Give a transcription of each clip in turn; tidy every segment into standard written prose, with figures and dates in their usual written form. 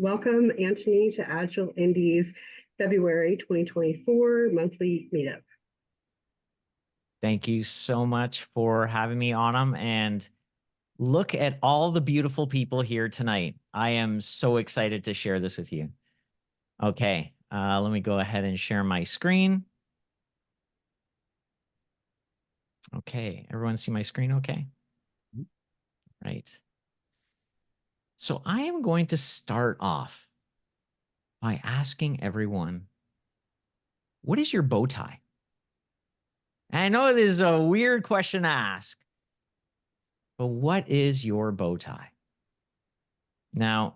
Welcome, Antoni, to Agile Indie's February 2024 monthly meetup. Thank you so much for having me, Autumn. And look at all the beautiful people here tonight. I am so excited to share this with you. Okay, let me go ahead and share my screen. Okay, everyone see my screen okay? Right. So I am going to start off by asking everyone, what is your bow tie? And I know it is a weird question to ask, but what is your bow tie? Now,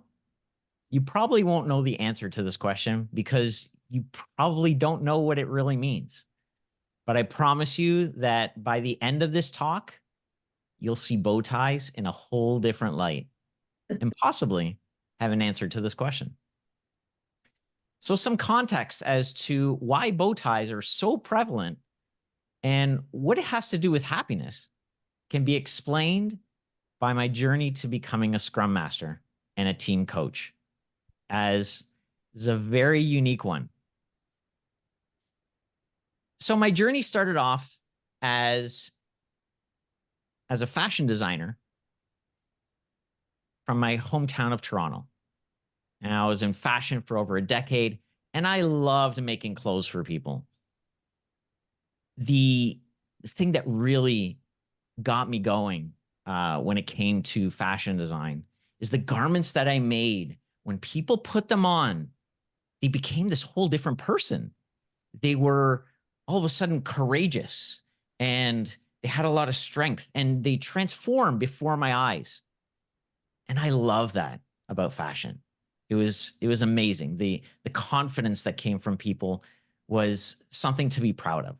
you probably won't know the answer to this question because you probably don't know what it really means. But I promise you that by the end of this talk, you'll see bow ties in a whole different light and possibly have an answer to this question. So some context as to why bow ties are so prevalent and what it has to do with happiness can be explained by my journey to becoming a Scrum Master and a team coach, as is a very unique one. So my journey started off as a fashion designer from my hometown of Toronto. And I was in fashion for over a decade, and I loved making clothes for people. The thing that really got me going when it came to fashion design is the garments that I made. When people put them on, they became this whole different person. They were all of a sudden courageous, and they had a lot of strength, and they transformed before my eyes. And I love that about fashion. It was amazing. The confidence that came from people was something to be proud of.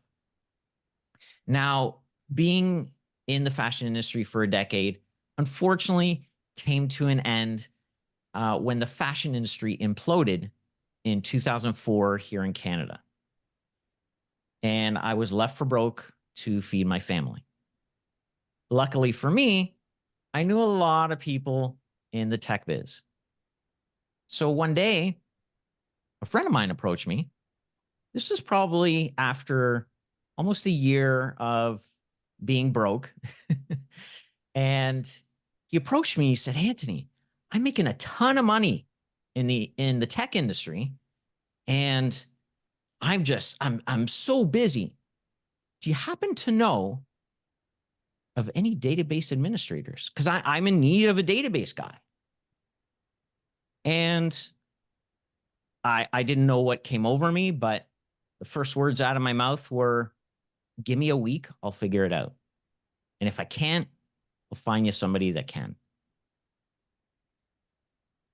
Now, being in the fashion industry for a decade, unfortunately, came to an end when the fashion industry imploded in 2004 here in Canada. And I was left for broke to feed my family. Luckily for me, I knew a lot of people in the tech biz. So one day, a friend of mine approached me. This is probably after almost a year of being broke. And he approached me. He said, Antoni, I'm making a ton of money in the tech industry. And I'm so busy. Do you happen to know of any database administrators? Because I'm in need of a database guy. And I didn't know what came over me, but the first words out of my mouth were, give me a week, I'll figure it out. And if I can't, I'll find you somebody that can.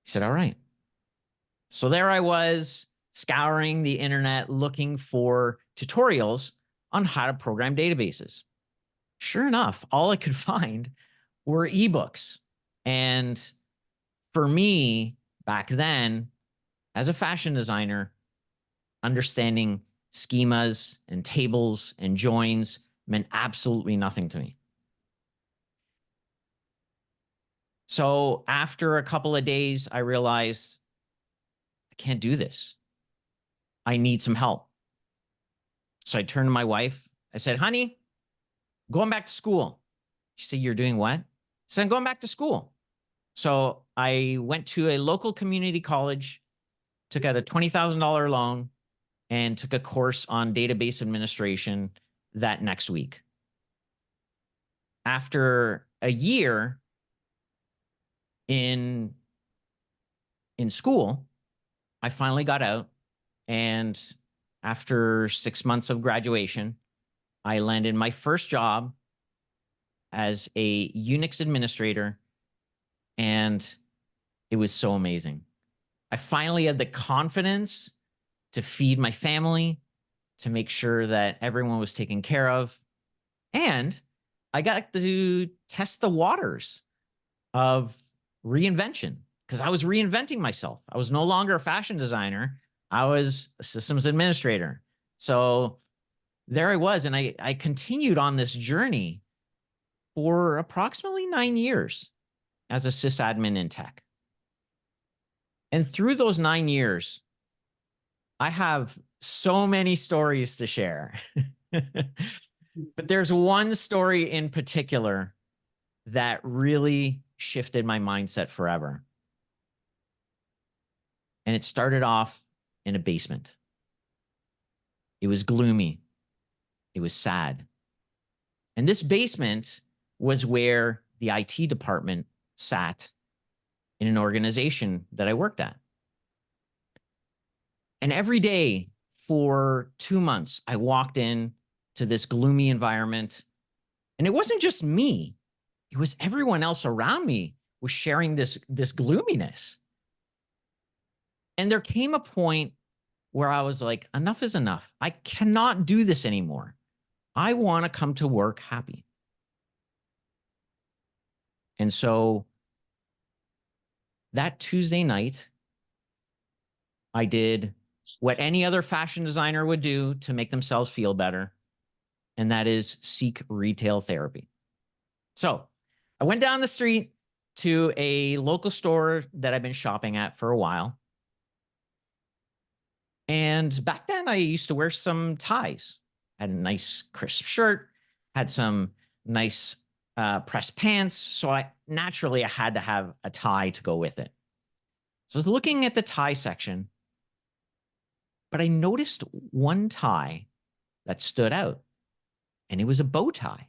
He said, all right. So there I was, scouring the internet, looking for tutorials on how to program databases. Sure enough, all I could find were ebooks. And for me, back then, as a fashion designer, understanding schemas and tables and joins meant absolutely nothing to me. So after a couple of days, I realized I can't do this. I need some help. So I turned to my wife. I said, honey, going back to school. She said, you're doing what? I said, I'm going back to school. So I went to a local community college, took out a $20,000 loan, and took a course on database administration that next week. After a year in school, I finally got out. And after 6 months of graduation, I landed my first job as a Unix administrator. And it was so amazing. I finally had the confidence to feed my family, to make sure that everyone was taken care of. And I got to test the waters of reinvention because I was reinventing myself. I was no longer a fashion designer. I was a systems administrator. So there I was. And I continued on this journey for approximately 9 years as a sysadmin in tech. And through those 9 years, I have so many stories to share. But there's one story in particular that really shifted my mindset forever. And it started off in a basement. It was gloomy. It was sad. And this basement was where the IT department sat in an organization that I worked at. And every day for 2 months, I walked in to this gloomy environment. And it wasn't just me. It was everyone else around me was sharing this gloominess. And there came a point where I was like, enough is enough. I cannot do this anymore. I want to come to work happy. And so that Tuesday night, I did what any other fashion designer would do to make themselves feel better, and that is seek retail therapy. So I went down the street to a local store that I've been shopping at for a while. And back then, I used to wear some ties. Had a nice crisp shirt, had some nice pressed pants. So I had to have a tie to go with it. So I was looking at the tie section, but I noticed one tie that stood out, and it was a bow tie.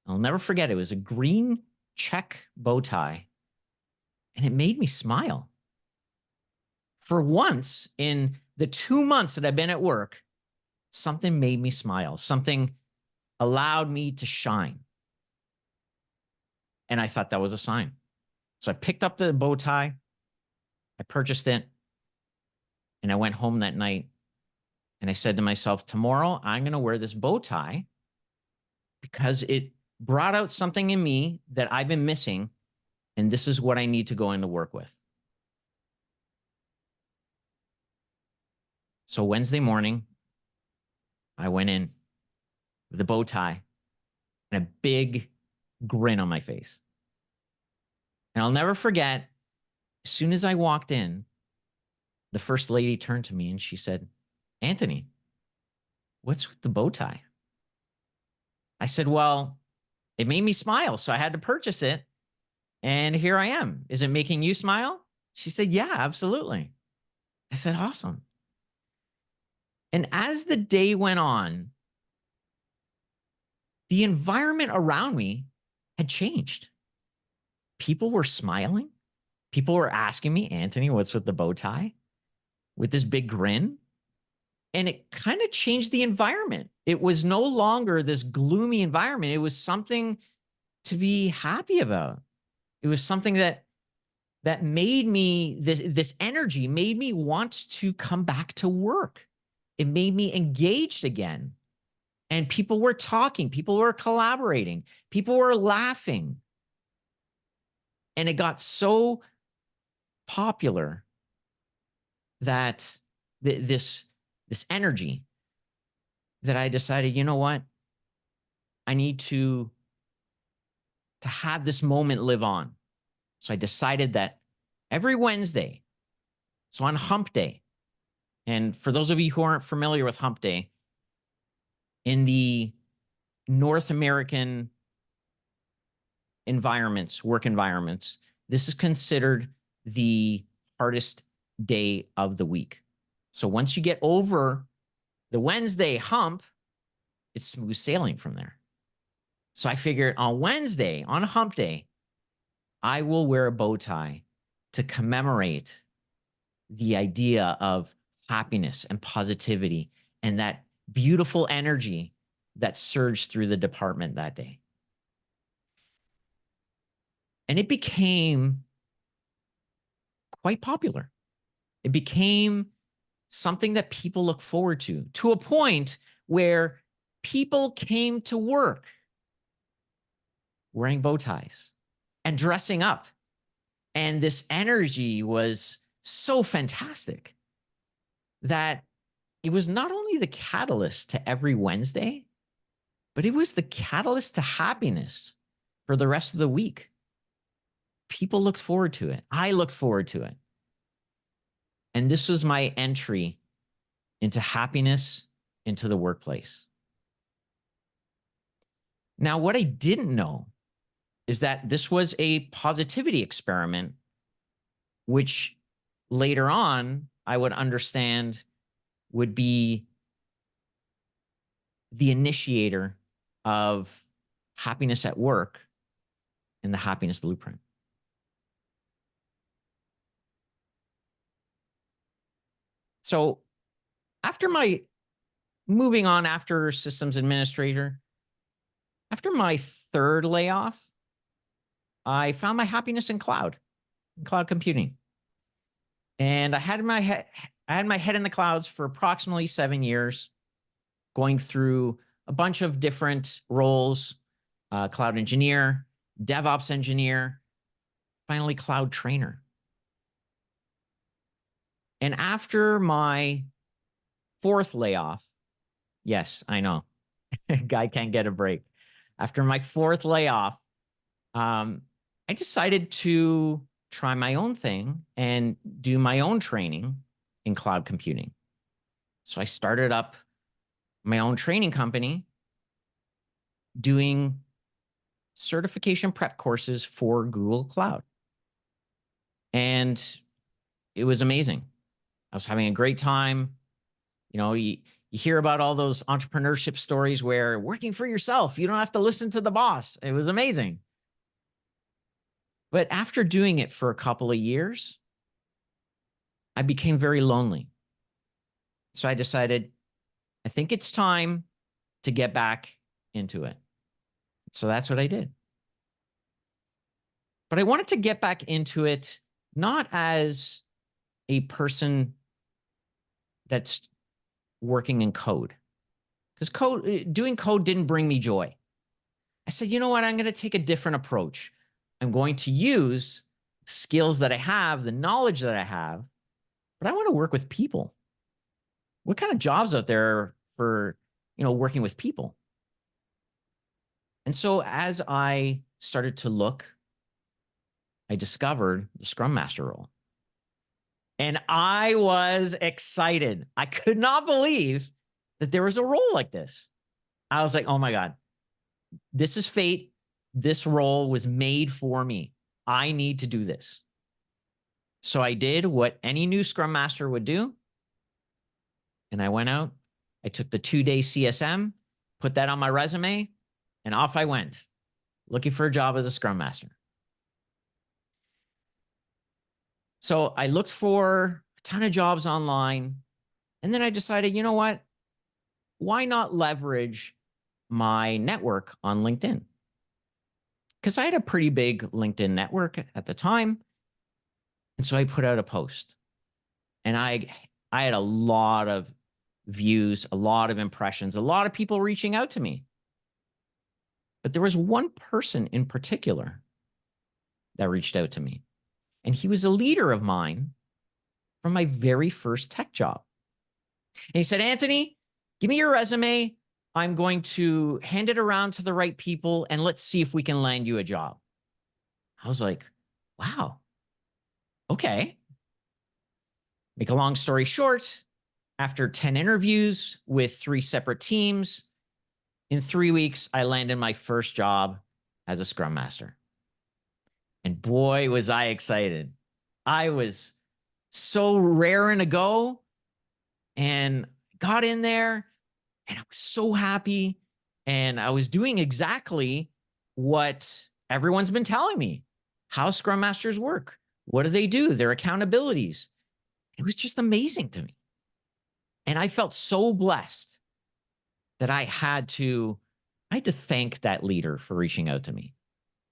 I'll never forget. It was a green check bow tie, and it made me smile. For once in the 2 months that I've been at work, something made me smile. Something allowed me to shine. And I thought that was a sign. So I picked up the bow tie, I purchased it, and I went home that night. And I said to myself, tomorrow I'm going to wear this bow tie because it brought out something in me that I've been missing. And this is what I need to go into work with. So Wednesday morning, I went in with a bow tie and a big grin on my face. And I'll never forget, as soon as I walked in, the first lady turned to me and she said, Antoni, what's with the bow tie? I said, well, it made me smile, so I had to purchase it. And here I am. Is it making you smile? She said, yeah, absolutely. I said, awesome. And as the day went on, the environment around me had changed. People were smiling. People were asking me, Antoni, what's with the bow tie? With this big grin. And it kind of changed the environment. It was no longer this gloomy environment. It was something to be happy about. It was something that made me, this energy made me want to come back to work. It made me engaged again. And people were talking, people were collaborating, people were laughing. And it got so popular that this energy, that I decided, you know what? I need to have this moment live on. So I decided that every Wednesday, so on Hump Day, and for those of you who aren't familiar with Hump Day, in the North American environments, work environments, this is considered the hardest day of the week. So once you get over the Wednesday hump, it's smooth sailing from there. So I figured on Wednesday, on Hump Day, I will wear a bow tie to commemorate the idea of happiness and positivity and that beautiful energy that surged through the department that day. And it became quite popular. It became something that people look forward to a point where people came to work wearing bow ties and dressing up. And this energy was so fantastic that it was not only the catalyst to every Wednesday, but it was the catalyst to happiness for the rest of the week. People looked forward to it. I looked forward to it. And this was my entry into happiness, into the workplace. Now, what I didn't know is that this was a positivity experiment, which later on I would understand would be the initiator of happiness at work in the happiness blueprint. So after my moving on after systems administrator, after my third layoff, I found my happiness in cloud computing. And I had my head in the clouds for approximately 7 years, going through a bunch of different roles, cloud engineer, DevOps engineer, finally cloud trainer. And after my fourth layoff, yes, I know, guy can't get a break. After my fourth layoff, I decided to try my own thing and do my own training in cloud computing. So I started up my own training company doing certification prep courses for Google Cloud. And it was amazing. I was having a great time. You know, you hear about all those entrepreneurship stories where working for yourself, you don't have to listen to the boss. It was amazing. But after doing it for a couple of years, I became very lonely. So I decided, I think it's time to get back into it. So that's what I did. But I wanted to get back into it not as a person that's working in code, because doing code didn't bring me joy. I said, you know what? I'm going to take a different approach. I'm going to use skills that I have, the knowledge that I have, but I want to work with people. What kind of jobs out there for, working with people? And so as I started to look, I discovered the Scrum Master role. And I was excited. I could not believe that there was a role like this. I was like, oh my God, this is fate. This role was made for me. I need to do this. So I did what any new Scrum Master would do. And I went out. I took the 2-day CSM, put that on my resume, and off I went, looking for a job as a Scrum Master. So I looked for a ton of jobs online. And then I decided, you know what? Why not leverage my network on LinkedIn? Because I had a pretty big LinkedIn network at the time. And so I put out a post. And I had a lot of views, a lot of impressions, a lot of people reaching out to me. But there was one person in particular that reached out to me. And he was a leader of mine from my very first tech job. And he said, Antoni, give me your resume. I'm going to hand it around to the right people and let's see if we can land you a job. I was like, wow, okay. Make a long story short, after 10 interviews with 3 separate teams, in 3 weeks, I landed my first job as a Scrum Master. And boy, was I excited. I was so raring to go and got in there and I was so happy. And I was doing exactly what everyone's been telling me, how Scrum Masters work. What do they do? Their accountabilities. It was just amazing to me. And I felt so blessed that I had to thank that leader for reaching out to me.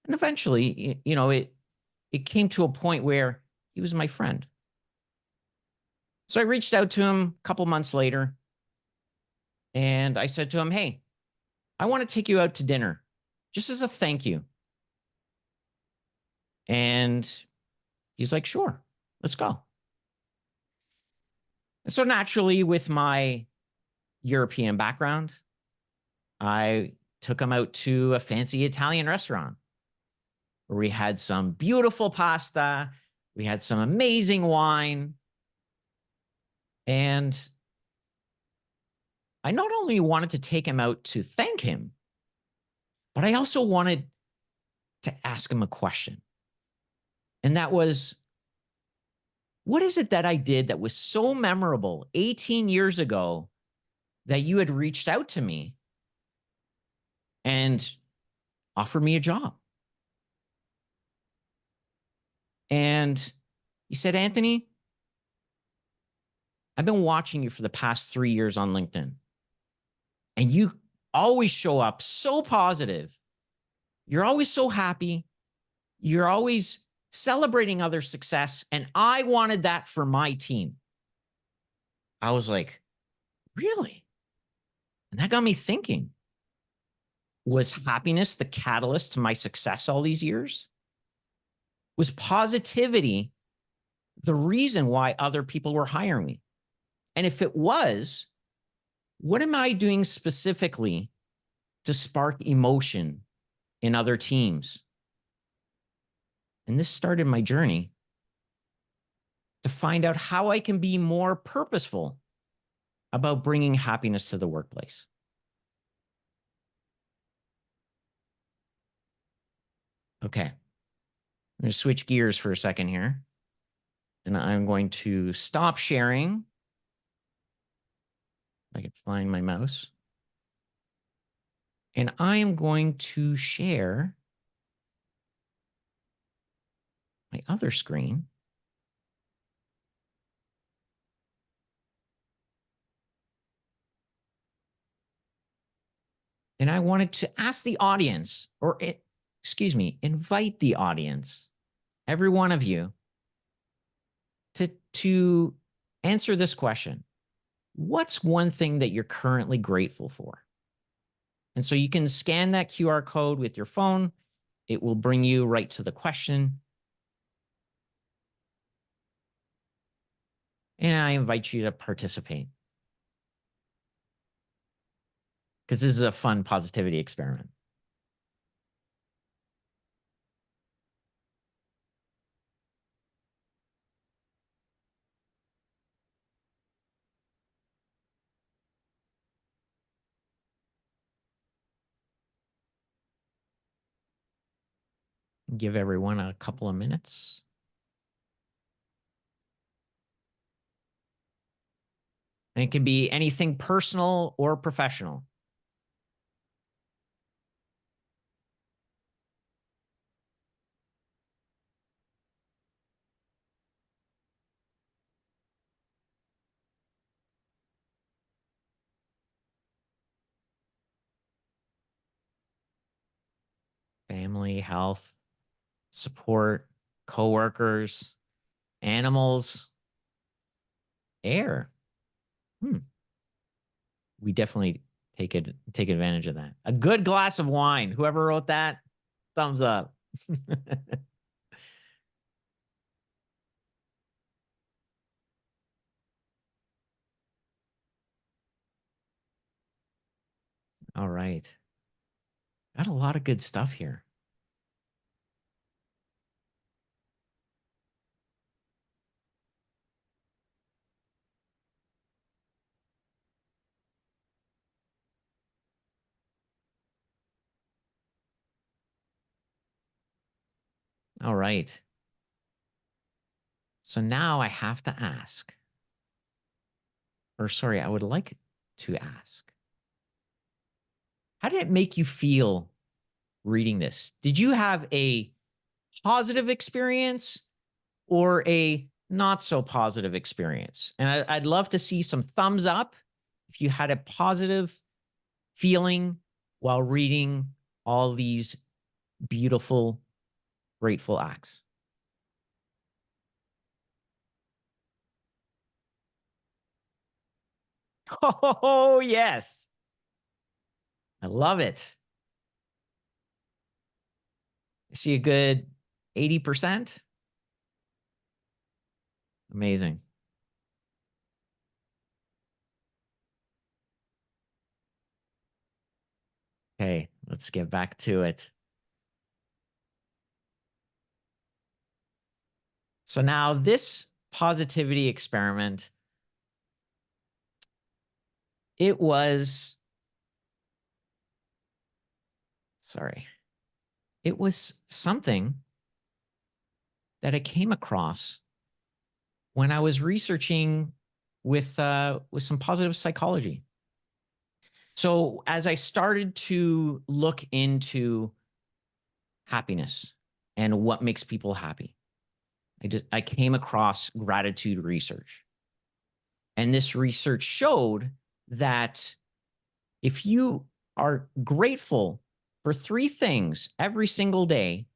And eventually, it came to a point where he was my friend. So I reached out to him a couple months later and I said to him, hey, I want to take you out to dinner just as a thank you. And he's like, sure, let's go. And so naturally, with my European background, I took him out to a fancy Italian restaurant where we had some beautiful pasta. We had some amazing wine. And I not only wanted to take him out to thank him, but I also wanted to ask him a question. And that was, what is it that I did that was so memorable 18 years ago that you had reached out to me and offered me a job? And he said, Antoni, I've been watching you for the past 3 years on LinkedIn, and you always show up so positive. You're always so happy. You're always celebrating other success. And I wanted that for my team. I was like, really? And that got me thinking, was happiness the catalyst to my success all these years? Was positivity the reason why other people were hiring me? And if it was, what am I doing specifically to spark emotion in other teams? And this started my journey to find out how I can be more purposeful about bringing happiness to the workplace. Okay, I'm going to switch gears for a second here. And I'm going to stop sharing. I can find my mouse. And I am going to share my other screen. And I wanted to ask the audience, or excuse me, invite the audience, every one of you, to answer this question. What's one thing that you're currently grateful for? And so you can scan that QR code with your phone. It will bring you right to the question. And I invite you to participate, because this is a fun positivity experiment. Give everyone a couple of minutes. And it can be anything personal or professional. Family, health, support, coworkers, animals, air. We definitely take advantage of that. A good glass of wine. Whoever wrote that, thumbs up. All right. Got a lot of good stuff here. All right. So now I have to ask, or sorry, I would like to ask, how did it make you feel reading this? Did you have a positive experience or a not so positive experience? And I'd love to see some thumbs up if you had a positive feeling while reading all these beautiful, grateful acts. Oh, yes. I love it. I see a good 80%. Amazing. Okay, let's get back to it. So now this positivity experiment It was, sorry, it was something that I came across when I was researching with some positive psychology. So as I started to look into happiness and what makes people happy, I came across gratitude research. And this research showed that if you are grateful for three things every single day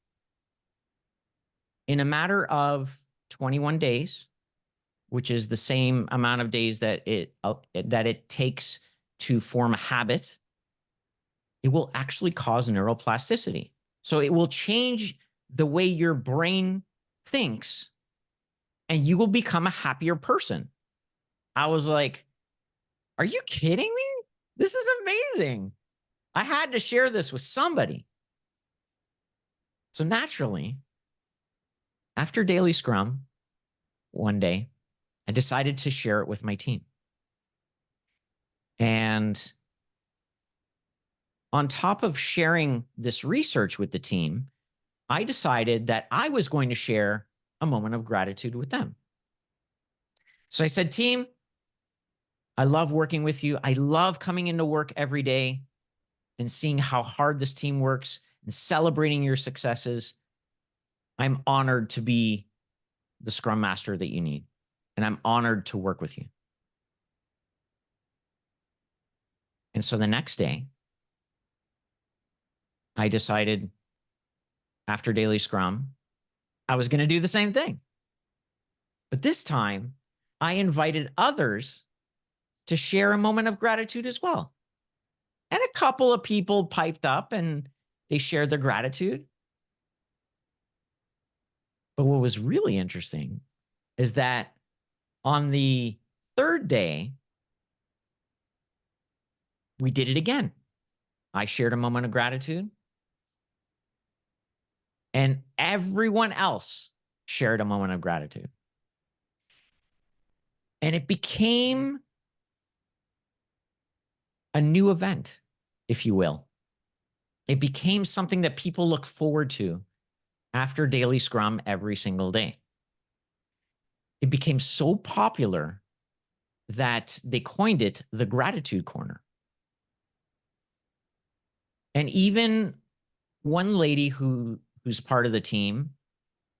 in a matter of 21 days, which is the same amount of days that it takes to form a habit, it will actually cause neuroplasticity. So it will change the way your brain thinks and you will become a happier person. I was like, are you kidding me? This is amazing. I had to share this with somebody. So naturally, after daily scrum, one day, I decided to share it with my team. And on top of sharing this research with the team, I decided that I was going to share a moment of gratitude with them. So I said, team, I love working with you. I love coming into work every day and seeing how hard this team works and celebrating your successes. I'm honored to be the scrum master that you need. And I'm honored to work with you. And so the next day, I decided after daily scrum, I was going to do the same thing. But this time, I invited others to share a moment of gratitude as well. And a couple of people piped up and they shared their gratitude. But what was really interesting is that on the third day, we did it again. I shared a moment of gratitude, and everyone else shared a moment of gratitude. And it became a new event, if you will. It became something that people look forward to after daily scrum every single day. It became so popular that they coined it the gratitude corner. And even one lady who's part of the team,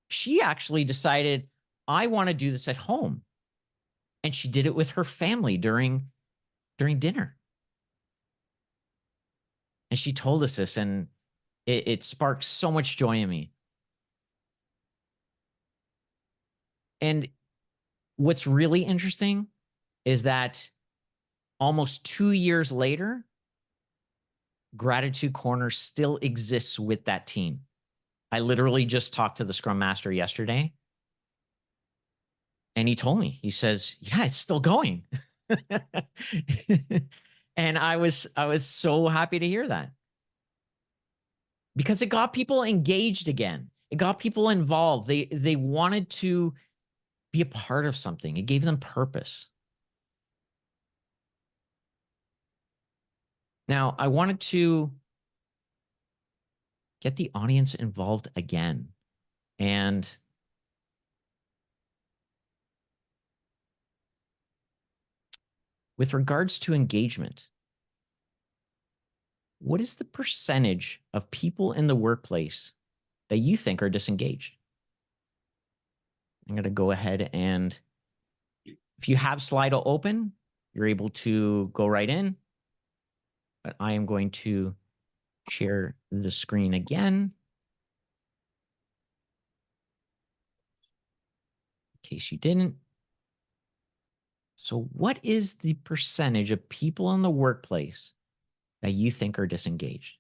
she actually decided, I want to do this at home. And she did it with her family during dinner. And she told us this, and it sparked so much joy in me. And what's really interesting is that almost 2 years later, Gratitude Corner still exists with that team. I literally just talked to the Scrum Master yesterday, and he told me, he says, yeah, it's still going. And I was so happy to hear that, because it got people engaged again. It got people involved. They wanted to be a part of something. It gave them purpose. Now, I wanted to get the audience involved again. And with regards to engagement, what is the percentage of people in the workplace that you think are disengaged? I'm going to go ahead and, if you have Slido open, you're able to go right in. But I am going to share the screen again, in case you didn't. So what is the percentage of people in the workplace that you think are disengaged?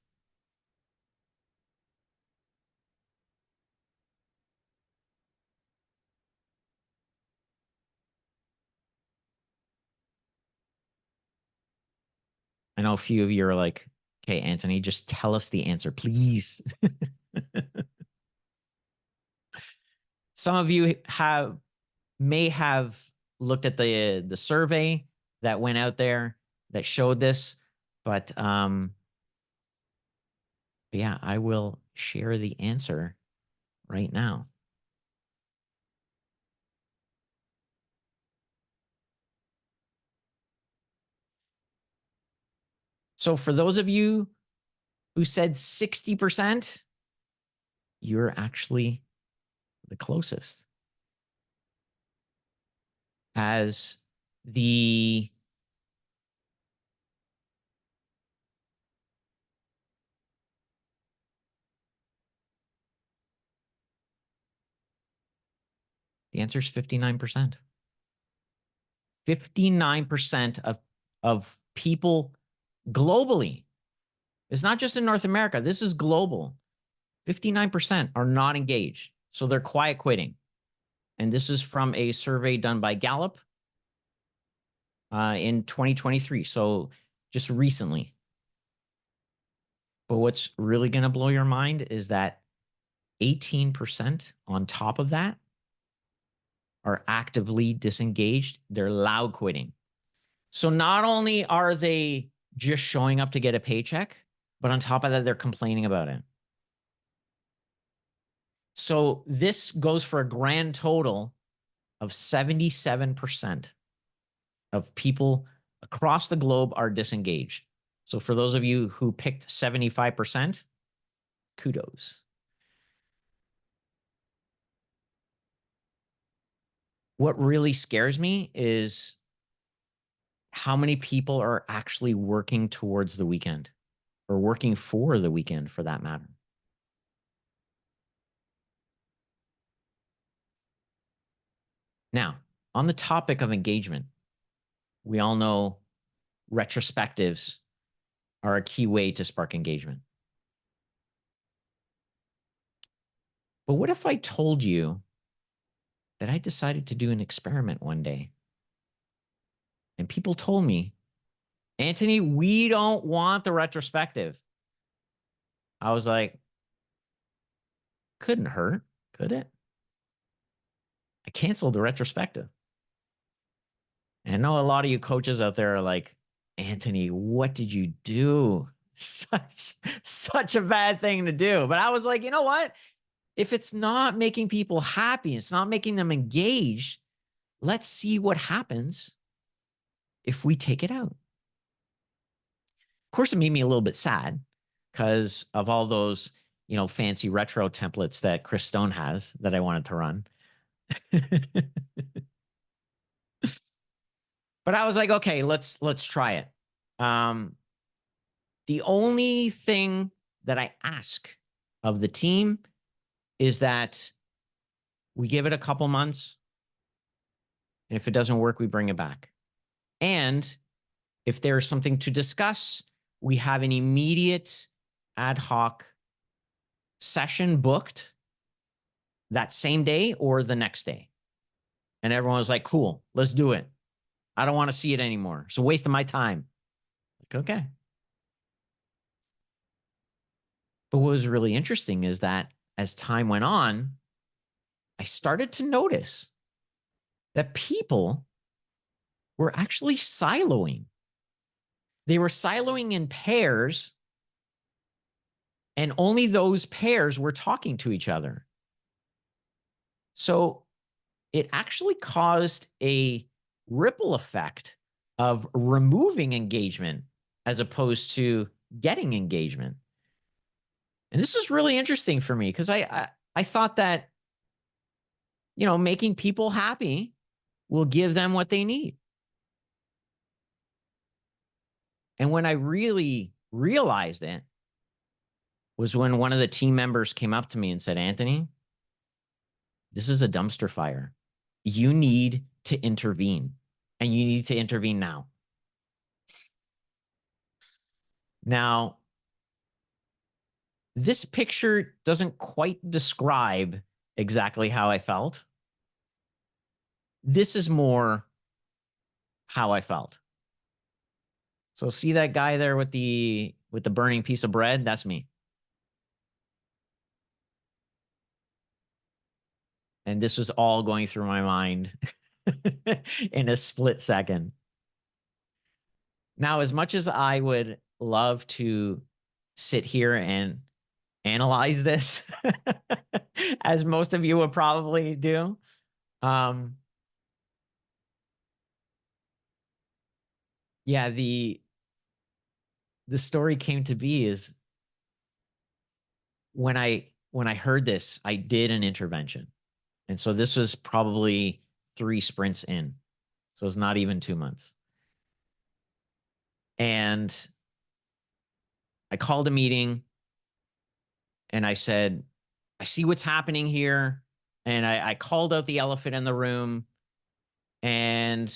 I know a few of you are like, okay, Antoni, just tell us the answer, please. Some of you may have looked at the survey that went out there that showed this, but yeah, I will share the answer right now. So for those of you who said 60%, you're actually the closest. As the answer is 59%. 59% of people globally. It's not just in North America. This is global. 59% are not engaged. So they're quiet quitting. And this is from a survey done by Gallup in 2023. So just recently. But what's really going to blow your mind is that 18% on top of that are actively disengaged. They're loud quitting. So not only are they just showing up to get a paycheck, but on top of that, they're complaining about it. So this goes for a grand total of 77% of people across the globe are disengaged. So for those of you who picked 75%, kudos. What really scares me is how many people are actually working towards the weekend or working for the weekend for that matter. Now, on the topic of engagement, we all know retrospectives are a key way to spark engagement. But what if I told you that I decided to do an experiment one day? And people told me, Antoni, we don't want the retrospective. I was like, couldn't hurt, could it? I canceled the retrospective. And I know a lot of you coaches out there are like, Antoni, what did you do? Such a bad thing to do. But I was like, you know what? If it's not making people happy, it's not making them engaged, let's see what happens if we take it out. Of course, it made me a little bit sad because of all those, fancy retro templates that Chris Stone has that I wanted to run. But I was like, okay, let's try it. The only thing that I ask of the team is that we give it a couple months. And if it doesn't work, we bring it back. And if there's something to discuss, we have an immediate ad hoc session booked that same day or the next day. And everyone was like, cool, let's do it. I don't want to see it anymore. It's a waste of my time. Like, okay. But what was really interesting is that as time went on, I started to notice that people were actually siloing. They were siloing in pairs, and only those pairs were talking to each other. So it actually caused a ripple effect of removing engagement as opposed to getting engagement. And this is really interesting for me because I thought that, making people happy will give them what they need. And when I really realized it was when one of the team members came up to me and said, Antoni, this is a dumpster fire. You need to intervene, and you need to intervene now. Now, this picture doesn't quite describe exactly how I felt. This is more how I felt. So see that guy there with the burning piece of bread? That's me. And this was all going through my mind in a split second. Now, as much as I would love to sit here and analyze this, as most of you would probably do, um, yeah, the story came to be is when I heard this, I did an intervention. And so this was probably 3 sprints in. So it's not even 2 months. And I called a meeting and I said, I see what's happening here. And I called out the elephant in the room, and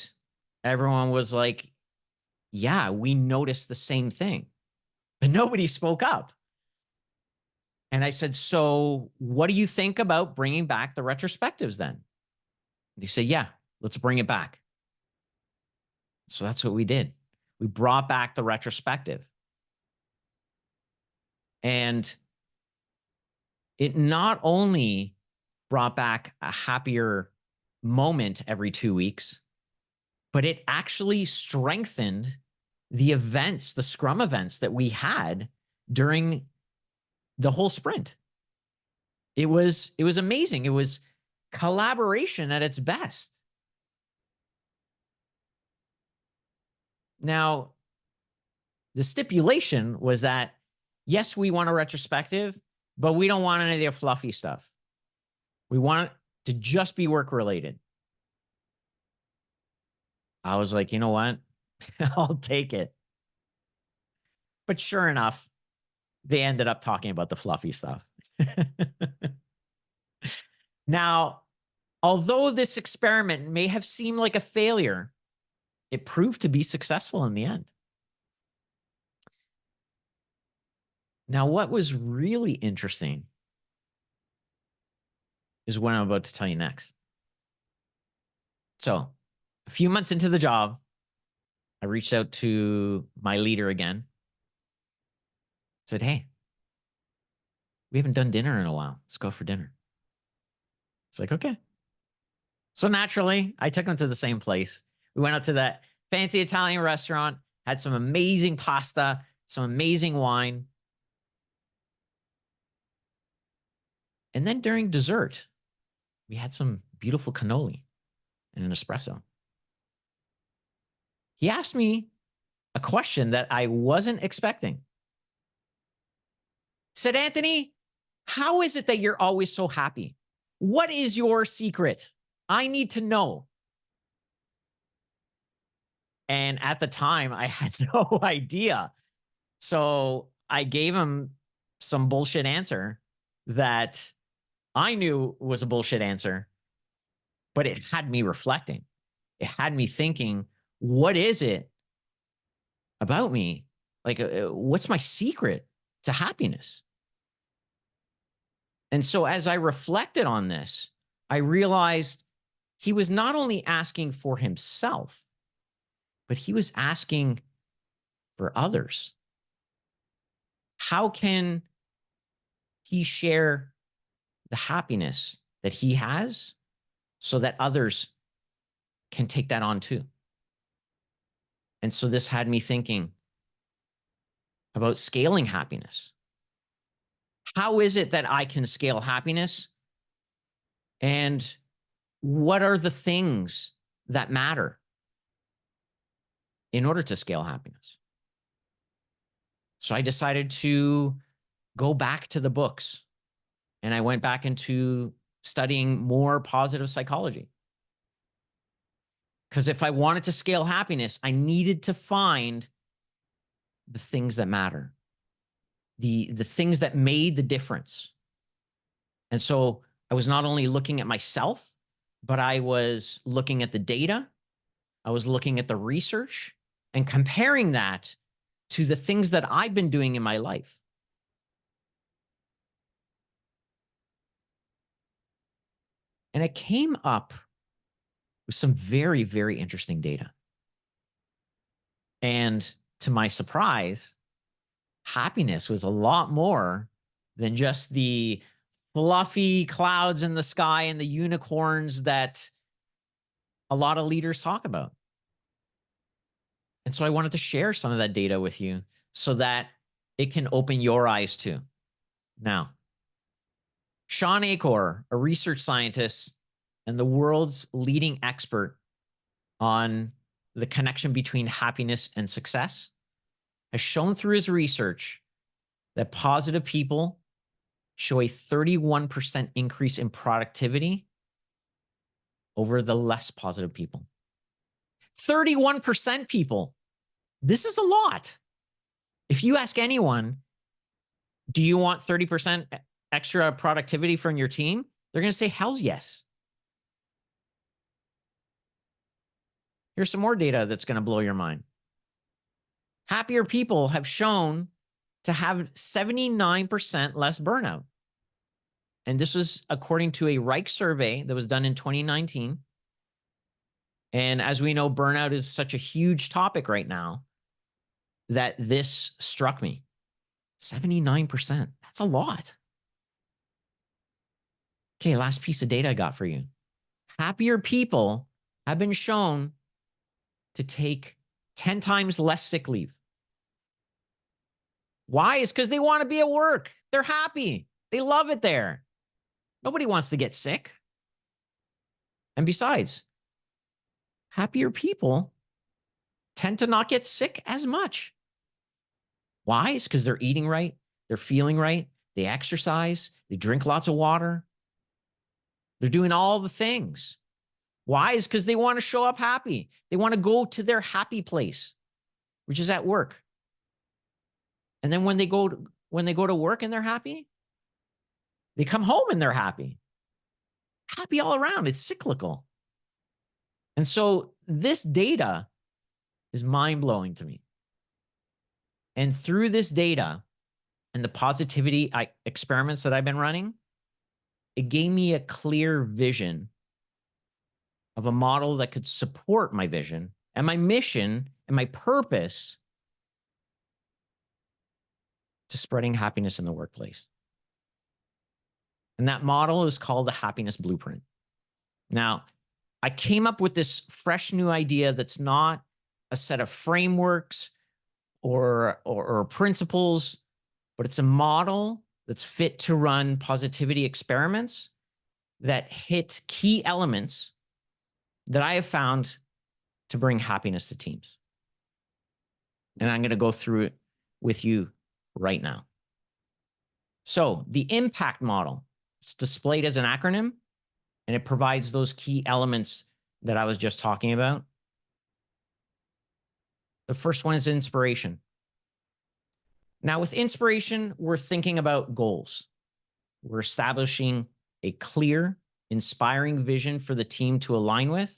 everyone was like, yeah, we noticed the same thing, but nobody spoke up. And I said, so what do you think about bringing back the retrospectives then? And he said, yeah, let's bring it back. So that's what we did. We brought back the retrospective. And it not only brought back a happier moment every 2 weeks, but it actually strengthened the events, the scrum events that we had during the whole sprint. It was amazing. It was collaboration at its best. Now, the stipulation was that yes, we want a retrospective, but we don't want any of the fluffy stuff. We want it to just be work related. I was like, you know what? I'll take it. But sure enough, they ended up talking about the fluffy stuff. Now, although this experiment may have seemed like a failure, it proved to be successful in the end. Now, what was really interesting is what I'm about to tell you next. So, a few months into the job, I reached out to my leader again. Said, hey, we haven't done dinner in a while. Let's go for dinner. It's like, okay. So naturally, I took him to the same place. We went out to that fancy Italian restaurant, had some amazing pasta, some amazing wine. And then during dessert, we had some beautiful cannoli and an espresso. He asked me a question that I wasn't expecting. He said, Antoni, how is it that you're always so happy? What is your secret? I need to know. And at the time, I had no idea. So I gave him some bullshit answer that I knew was a bullshit answer, but it had me reflecting. It had me thinking, what is it about me? Like, what's my secret to happiness? And so as I reflected on this, I realized he was not only asking for himself, but he was asking for others. How can he share the happiness that he has so that others can take that on too? And so this had me thinking about scaling happiness. How is it that I can scale happiness? And what are the things that matter in order to scale happiness? So I decided to go back to the books, and I went back into studying more positive psychology. Because if I wanted to scale happiness, I needed to find the things that matter, the things that made the difference. And so I was not only looking at myself, but I was looking at the data, I was looking at the research and comparing that to the things that I've been doing in my life. And I came up with some very, very interesting data. And to my surprise, happiness was a lot more than just the fluffy clouds in the sky and the unicorns that a lot of leaders talk about. And so I wanted to share some of that data with you so that it can open your eyes too. Now, Sean Acor, a research scientist and the world's leading expert on the connection between happiness and success, has shown through his research that positive people show a 31% increase in productivity over the less positive people. 31% people. This is a lot. If you ask anyone, do you want 30% extra productivity from your team? They're going to say, hell's yes. Here's some more data that's going to blow your mind. Happier people have shown to have 79% less burnout. And this was according to a Reich survey that was done in 2019. And as we know, burnout is such a huge topic right now that this struck me. 79%. That's a lot. Okay, last piece of data I got for you. Happier people have been shown to take 10 times less sick leave. Why? It's because they want to be at work. They're happy. They love it there. Nobody wants to get sick. And besides, happier people tend to not get sick as much. Why? It's because they're eating right. They're feeling right. They exercise. They drink lots of water. They're doing all the things. Why? It's because they want to show up happy. They want to go to their happy place, which is at work. And then when they go to work and they're happy, they come home and they're happy. Happy all around. It's cyclical. And so this data is mind-blowing to me. And through this data and the positivity experiments that I've been running, it gave me a clear vision of a model that could support my vision and my mission and my purpose to spreading happiness in the workplace. And that model is called the Happiness Blueprint. Now, I came up with this fresh new idea that's not a set of frameworks or principles, but it's a model that's fit to run positivity experiments that hit key elements that I have found to bring happiness to teams. And I'm going to go through it with you right now. So the impact model, it's displayed as an acronym, and it provides those key elements that I was just talking about. The first one is inspiration. Now, with inspiration, we're thinking about goals. We're establishing a clear, inspiring vision for the team to align with.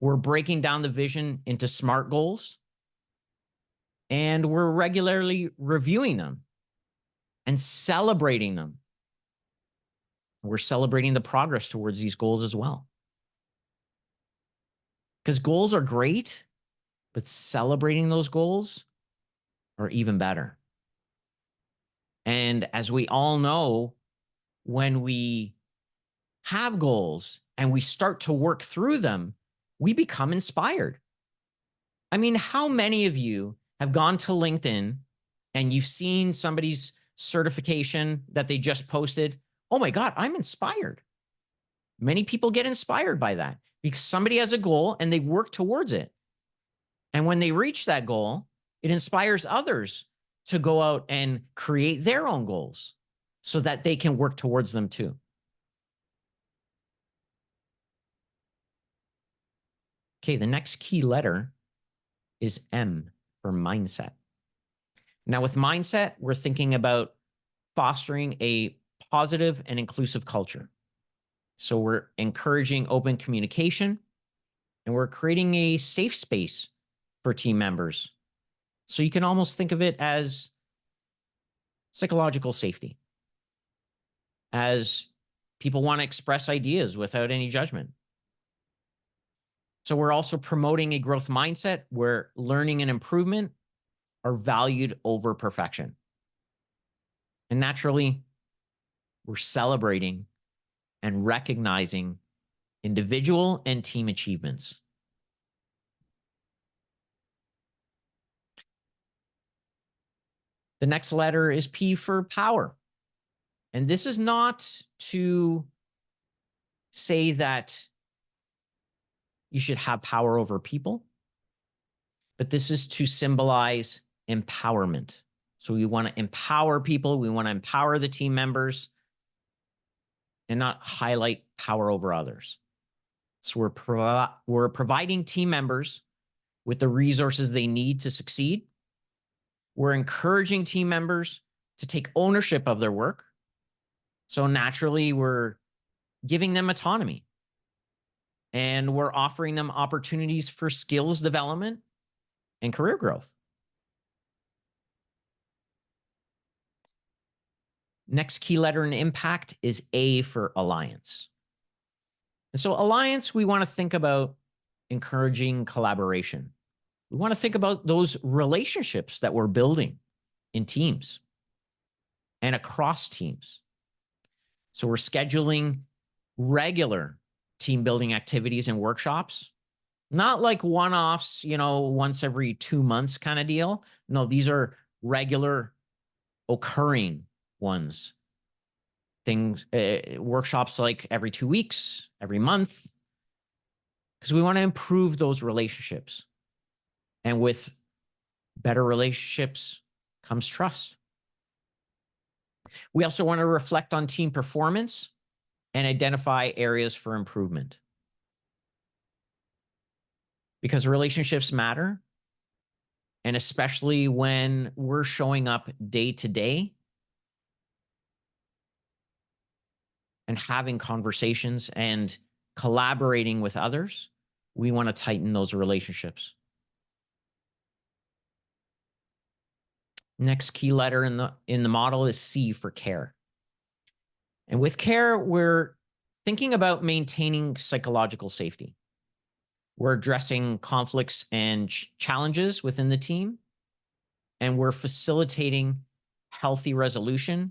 We're breaking down the vision into SMART goals, and we're regularly reviewing them and celebrating them. We're celebrating the progress towards these goals as well. Because goals are great, but celebrating those goals are even better. And as we all know, when we have goals and we start to work through them, we become inspired. I mean, how many of you have gone to LinkedIn and you've seen somebody's certification that they just posted? Oh my God, I'm inspired. Many people get inspired by that because somebody has a goal and they work towards it. And when they reach that goal, it inspires others to go out and create their own goals so that they can work towards them too. Okay, the next key letter is M for mindset. Now, with mindset, we're thinking about fostering a positive and inclusive culture. So we're encouraging open communication, and we're creating a safe space for team members. So you can almost think of it as psychological safety, as people want to express ideas without any judgment. So we're also promoting a growth mindset where learning and improvement are valued over perfection. And naturally, we're celebrating and recognizing individual and team achievements. The next letter is P for power. And this is not to say that you should have power over people, but this is to symbolize empowerment. So we want to empower people. We want to empower the team members and not highlight power over others. So we're providing team members with the resources they need to succeed. We're encouraging team members to take ownership of their work. So naturally, we're giving them autonomy. And we're offering them opportunities for skills development and career growth. Next key letter in impact is A for alliance. And so alliance, we want to think about encouraging collaboration. We want to think about those relationships that we're building in teams and across teams. So we're scheduling regular team building activities and workshops, not like one-offs, once every 2 months kind of deal. No, these are regular occurring ones. Things, workshops like every 2 weeks, every month, because we want to improve those relationships. And with better relationships comes trust. We also want to reflect on team performance and identify areas for improvement. Because relationships matter. And especially when we're showing up day to day and having conversations and collaborating with others, we want to tighten those relationships. Next key letter in the model is C for care. And with care, we're thinking about maintaining psychological safety. We're addressing conflicts and challenges within the team, and we're facilitating healthy resolution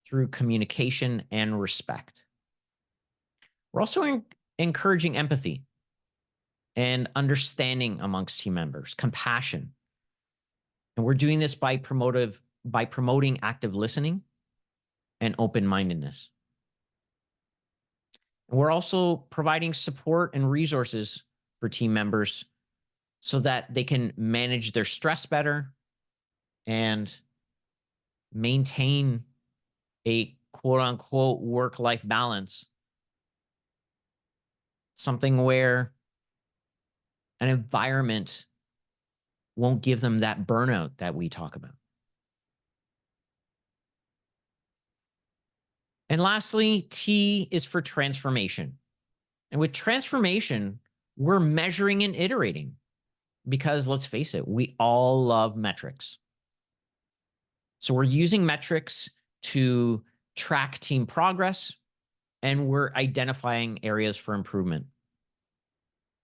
through communication and respect. We're also encouraging empathy and understanding amongst team members, compassion. And we're doing this by promoting active listening and open-mindedness. And we're also providing support and resources for team members so that they can manage their stress better and maintain a quote-unquote work-life balance. Something where an environment won't give them that burnout that we talk about. And lastly, T is for transformation. And with transformation, we're measuring and iterating because let's face it, we all love metrics. So we're using metrics to track team progress, and we're identifying areas for improvement.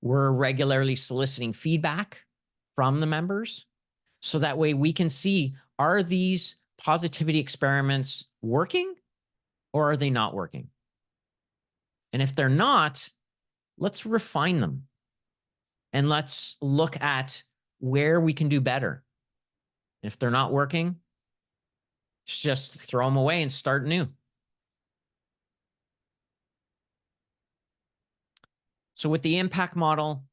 We're regularly soliciting feedback from the members so that way we can see, are these positivity experiments working or are they not working? And if they're not, let's refine them and let's look at where we can do better. If they're not working, just throw them away and start new. So with the impact model,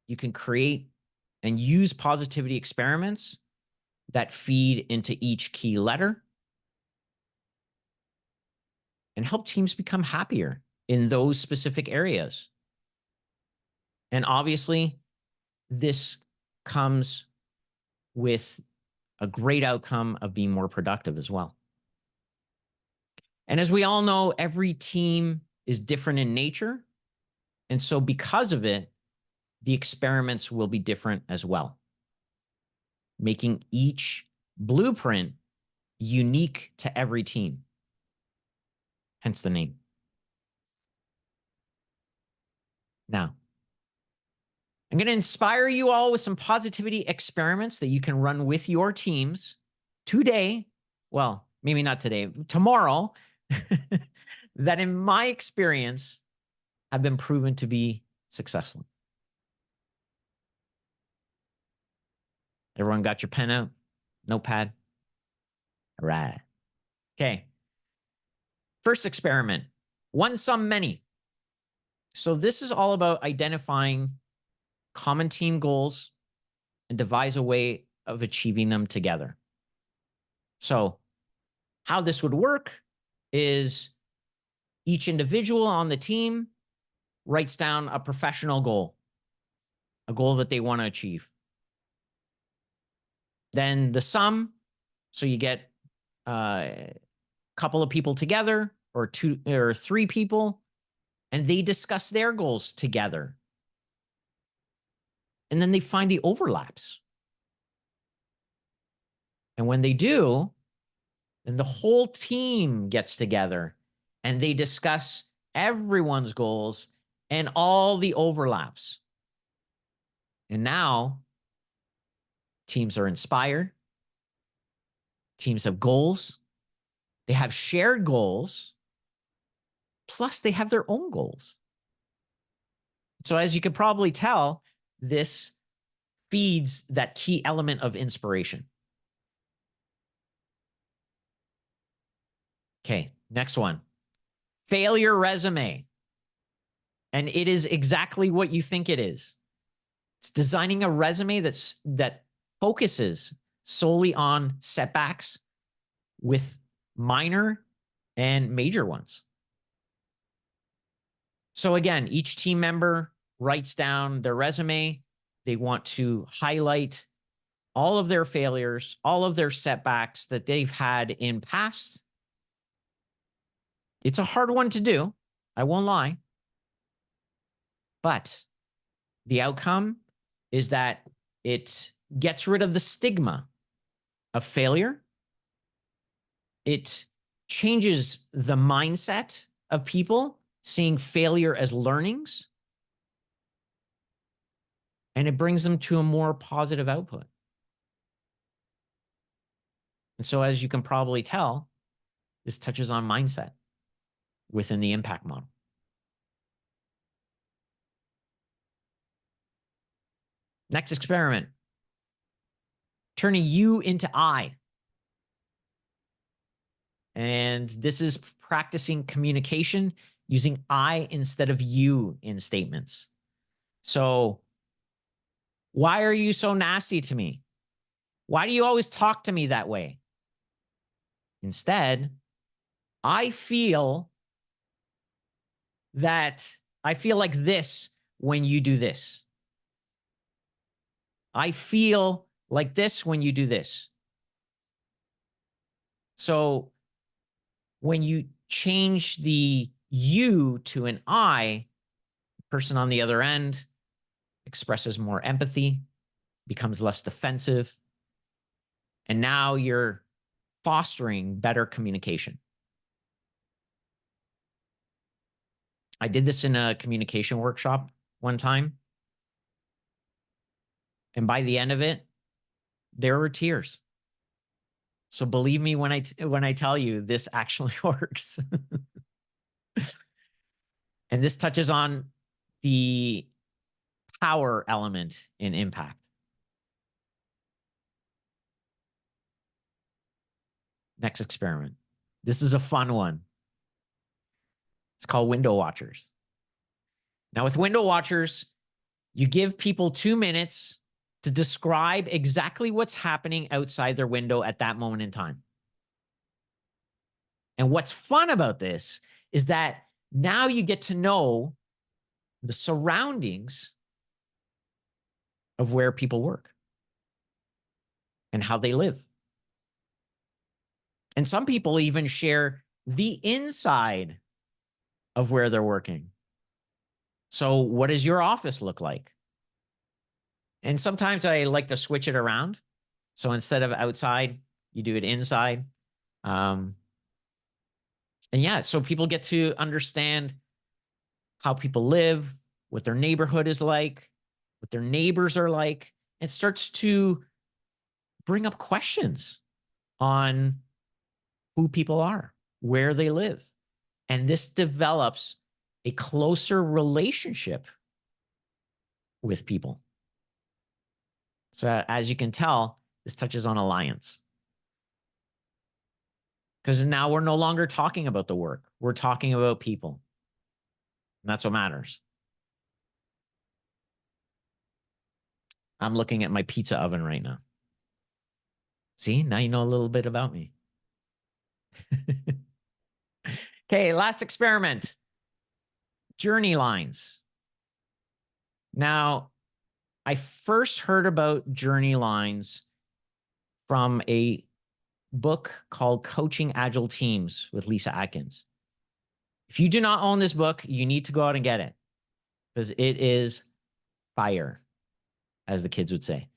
you can create and use positivity experiments that feed into each key letter and help teams become happier in those specific areas. And obviously, this comes with a great outcome of being more productive as well. And as we all know, every team is different in nature. And so because of it, the experiments will be different as well, making each blueprint unique to every team, hence the name. Now, I'm going to inspire you all with some positivity experiments that you can run with your teams today. Well, maybe not today, tomorrow, that in my experience have been proven to be successful. Everyone got your pen out? Notepad. All right. Okay. First experiment, one sum many. So this is all about identifying common team goals and devise a way of achieving them together. So how this would work is each individual on the team writes down a professional goal, a goal that they want to achieve. Then the sum, so you get a couple of people together or two or three people, and they discuss their goals together. And then they find the overlaps. And when they do, then the whole team gets together and they discuss everyone's goals and all the overlaps. And now teams are inspired. Teams have goals. They have shared goals. Plus, they have their own goals. So as you could probably tell, this feeds that key element of inspiration. Okay, next one. Failure resume. And it is exactly what you think it is. It's designing a resume that focuses solely on setbacks with minor and major ones. So again, each team member writes down their resume. They want to highlight all of their failures, all of their setbacks that they've had in past. It's a hard one to do, I won't lie. But the outcome is that it gets rid of the stigma of failure. It changes the mindset of people seeing failure as learnings. And it brings them to a more positive output. And so, as you can probably tell, this touches on mindset within the impact model. Next experiment, turning you into I. And this is practicing communication using I instead of you in statements. So, why are you so nasty to me? Why do you always talk to me that way? Instead, I feel like this when you do this. I feel like this when you do this. So when you change the you to an I, the person on the other end expresses more empathy, becomes less defensive, and now you're fostering better communication. I did this in a communication workshop one time. And by the end of it, there were tears. So believe me when I tell you this actually works. And this touches on the power element in impact. Next experiment. This is a fun one. It's called window watchers. Now with window watchers, you give people 2 minutes to describe exactly what's happening outside their window at that moment in time. And what's fun about this is that now you get to know the surroundings of where people work and how they live. And some people even share the inside of where they're working. So what does your office look like? And sometimes I like to switch it around. So instead of outside, you do it inside. And yeah, so people get to understand how people live, what their neighborhood is like, what their neighbors are like. It starts to bring up questions on who people are, where they live. And this develops a closer relationship with people. So as you can tell, This touches on alliance. Because now we're no longer talking about the work. We're talking about people. And that's what matters. I'm looking at my pizza oven right now. See, now you know a little bit about me. Okay, last experiment. Journey lines. Now, I first heard about journey lines from a book called Coaching Agile Teams with Lisa Atkins. If you do not own this book, you need to go out and get it because it is fire, as the kids would say.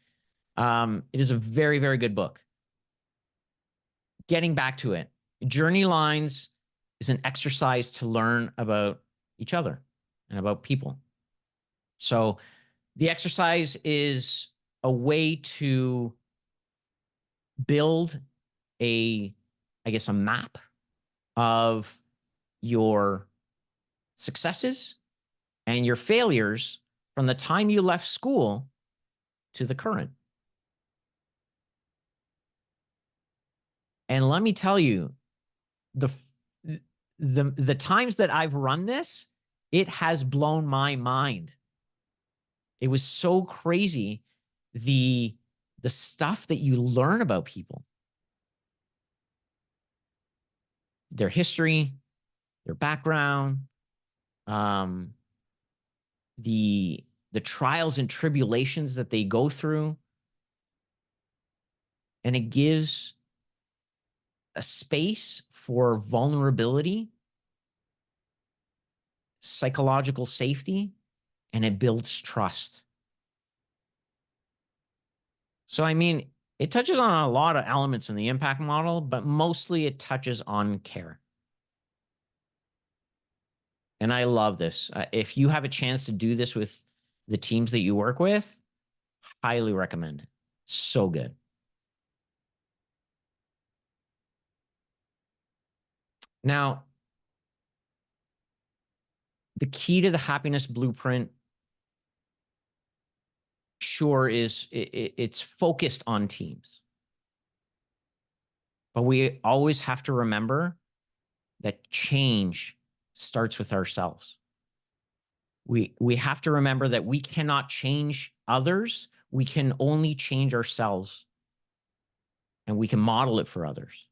It is a very, very good book. Getting back to it, journey lines is an exercise to learn about each other and about people. So the exercise is a way to build a map of your successes and your failures from the time you left school to the current. And let me tell you, the times that I've run this, it has blown my mind. It was so crazy, the stuff that you learn about people, their history, their background, the trials and tribulations that they go through. And it gives a space for vulnerability, psychological safety, and it builds trust. So, I mean, it touches on a lot of elements in the impact model, but mostly it touches on care. And I love this. If you have a chance to do this with the teams that you work with, highly recommend it. So good. Now, the key to the happiness blueprint, sure, is it's focused on teams. But we always have to remember that change starts with ourselves. We have to remember that we cannot change others. We can only change ourselves, and we can model it for others.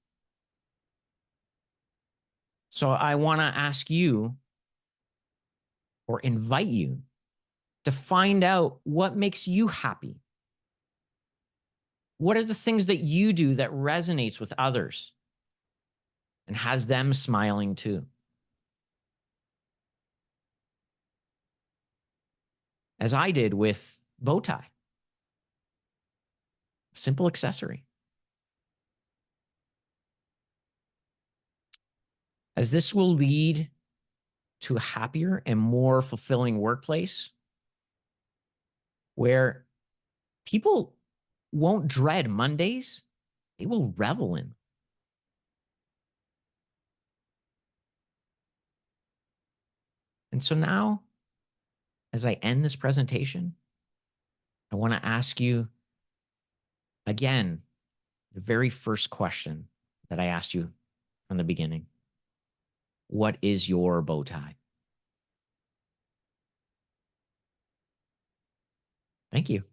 So I want to ask you or invite you to find out what makes you happy. What are the things that you do that resonates with others and has them smiling too? As I did with bow tie, simple accessory. As this will lead to a happier and more fulfilling workplace where people won't dread Mondays, they will revel in. And so now, as I end this presentation, I want to ask you again the very first question that I asked you from the beginning. What is your bow tie? Thank you.